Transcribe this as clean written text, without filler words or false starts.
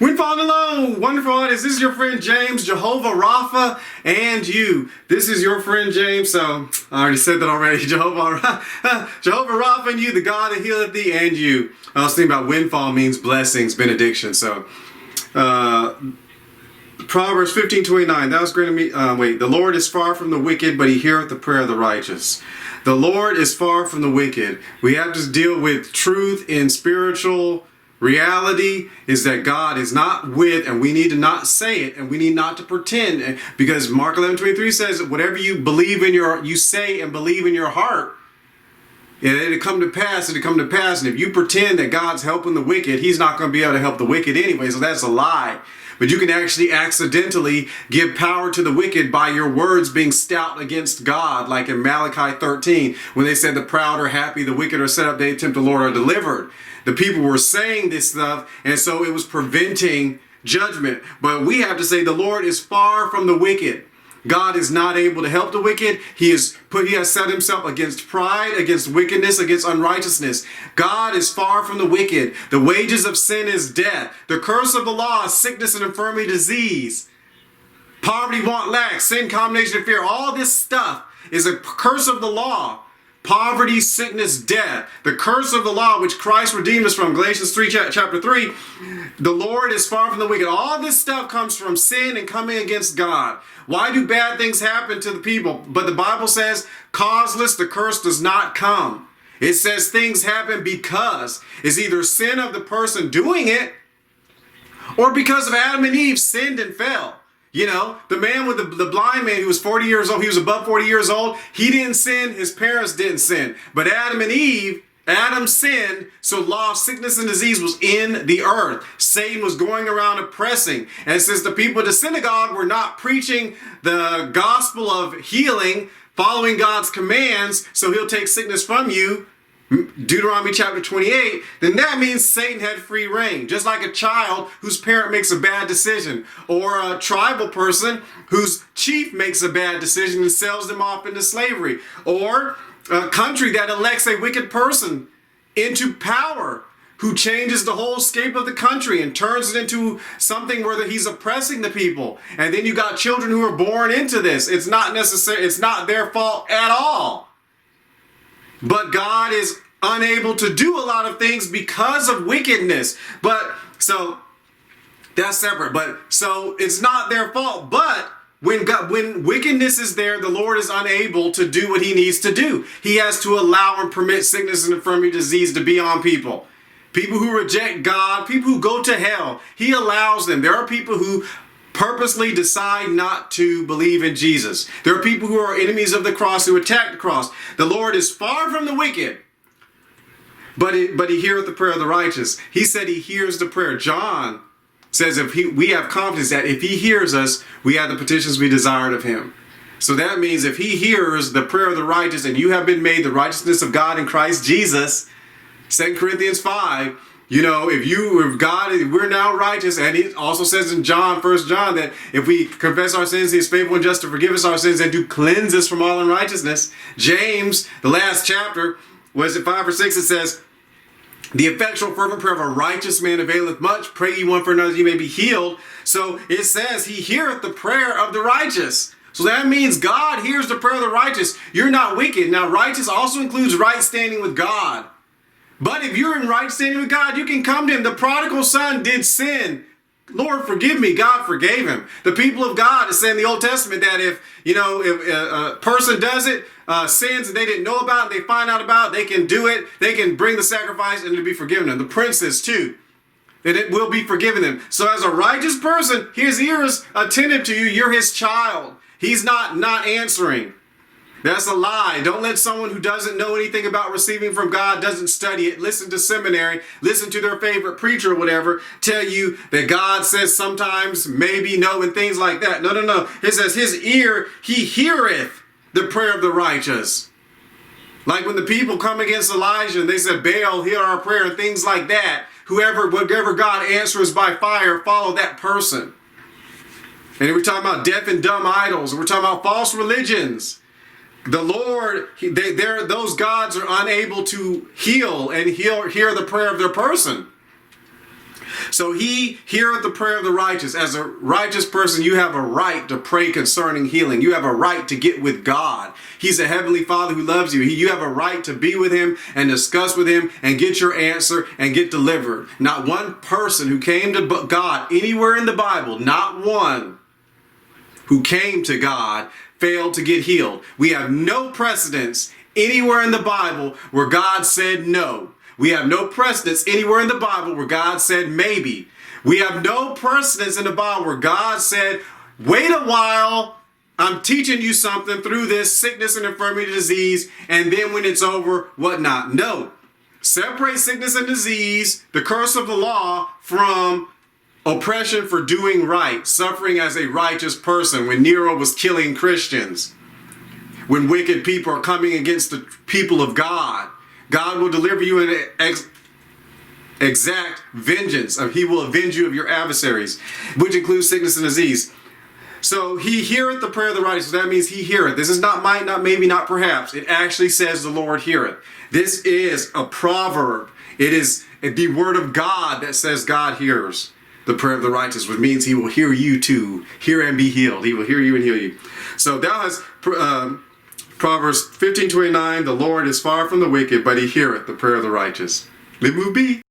When falling alone, wonderful audience, this is your friend James, Jehovah Rapha, and you. This is your friend James, so I already said that already. Jehovah Rapha and you, the God that healeth thee, and you. I was thinking about windfall means blessings, benediction. So, Proverbs 15:29, that was great to me. The Lord is far from the wicked, but he heareth the prayer of the righteous. The Lord is far from the wicked. We have to deal with truth in spiritual reality is that God is not with, and we need to not say it, and we need not to pretend, because Mark 11:23 says, whatever you believe in you say and believe in your heart, it'll come to pass, it'll come to pass. And if you pretend that God's helping the wicked, he's not going to be able to help the wicked anyway, so that's a lie. But you can actually accidentally give power to the wicked by your words being stout against God, like in Malachi 13, when they said the proud are happy, the wicked are set up, they tempt the Lord are delivered. The people were saying this stuff, and so it was preventing judgment. But we have to say the Lord is far from the wicked. God is not able to help the wicked. He has set himself against pride, against wickedness, against unrighteousness. God is far from the wicked. The wages of sin is death. The curse of the law is sickness and infirmity, disease. Poverty, want, lack, sin, condemnation, and fear. All this stuff is a curse of the law. Poverty, sickness, death. The curse of the law, which Christ redeemed us from. Galatians 3, chapter 3. The Lord is far from the wicked. All this stuff comes from sin and coming against God. Why do bad things happen to the people? But the Bible says, causeless, the curse does not come. It says things happen because it's either sin of the person doing it, or because of Adam and Eve sinned and fell. You know, the man with the blind man who was 40 years old, he was above 40 years old. He didn't sin. His parents didn't sin. But Adam and Eve, Adam sinned, so law of sickness and disease was in the earth. Satan was going around oppressing. And since the people at the synagogue were not preaching the gospel of healing, following God's commands, so he'll take sickness from you, Deuteronomy chapter 28, then that means Satan had free reign. Just like a child whose parent makes a bad decision, or a tribal person whose chief makes a bad decision and sells them off into slavery, or a country that elects a wicked person into power who changes the whole scape of the country and turns it into something where he's oppressing the people. And then you got children who are born into this. It's not necessary. It's not their fault at all. But God is unable to do a lot of things because of wickedness. But so that's separate. But so it's not their fault. But when wickedness is there, the Lord is unable to do what he needs to do. He has to allow and permit sickness and infirmity, disease to be on people. People who reject God, people who go to hell, he allows them. There are people who purposely decide not to believe in Jesus. There are people who are enemies of the cross, who attack the cross. The Lord is far from the wicked, but he heareth the prayer of the righteous. He said he hears the prayer. John says we have confidence that if he hears us, we have the petitions we desired of him. So that means if he hears the prayer of the righteous and you have been made the righteousness of God in Christ Jesus, 2 Corinthians 5, you know, if God, we're now righteous, and it also says in 1 John, that if we confess our sins, he is faithful and just to forgive us our sins and to cleanse us from all unrighteousness. James, the last chapter, was it 5 or 6, it says, the effectual fervent prayer of a righteous man availeth much. Pray ye one for another, that ye may be healed. So it says he heareth the prayer of the righteous. So that means God hears the prayer of the righteous. You're not wicked. Now, righteous also includes right standing with God. But if you're in right standing with God, you can come to him. The prodigal son did sin. Lord, forgive me. God forgave him. The people of God, it said in the Old Testament that if a person does it, sins that they didn't know about, and they find out about, they can do it. They can bring the sacrifice and it'll be forgiven them. The princes too, and it will be forgiven them. So as a righteous person, his ears attentive to you. You're his child. He's not answering. That's a lie. Don't let someone who doesn't know anything about receiving from God, doesn't study it, listen to seminary, listen to their favorite preacher or whatever, tell you that God says sometimes, maybe, no, and things like that. No. It says his ear, he heareth the prayer of the righteous. Like when the people come against Elijah and they said, Baal, hear our prayer, and things like that. Whatever God answers by fire, follow that person. And we're talking about deaf and dumb idols. We're talking about false religions. The Lord, those gods are unable to heal and hear the prayer of their person. So he heareth the prayer of the righteous. As a righteous person, you have a right to pray concerning healing. You have a right to get with God. He's a heavenly Father who loves you. You have a right to be with him and discuss with him and get your answer and get delivered. Not one person who came to God anywhere in the Bible, not one who came to God, failed to get healed. We have no precedence anywhere in the Bible where God said no. We have no precedence anywhere in the Bible where God said maybe. We have no precedence in the Bible where God said, wait a while, I'm teaching you something through this sickness and infirmity disease, and then when it's over, whatnot. No. Separate sickness and disease, the curse of the law, from oppression for doing right, suffering as a righteous person when Nero was killing Christians, when wicked people are coming against the people of God. God will deliver you in exact vengeance. He will avenge you of your adversaries, which includes sickness and disease. So he heareth the prayer of the righteous. That means he heareth. This is not might, not maybe, not perhaps. It actually says the Lord heareth. This is a proverb. It is the word of God that says God hears the prayer of the righteous, which means he will hear you too. Hear and be healed. He will hear you and heal you. So that was Proverbs 15:29. The Lord is far from the wicked, but he heareth the prayer of the righteous. Let move be.